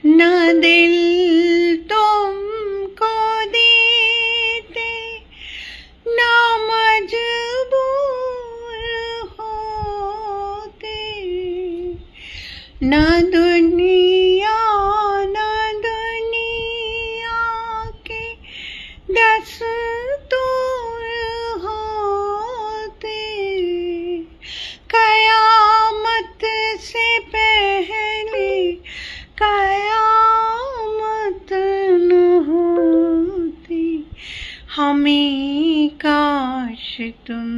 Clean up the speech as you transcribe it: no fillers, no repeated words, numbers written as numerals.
ना दिल तुमको देते, ना मजबूर होते, ना दुनिया के दस्तूर होते, कयामत से पहले कयामत न होती, हमें काश तुम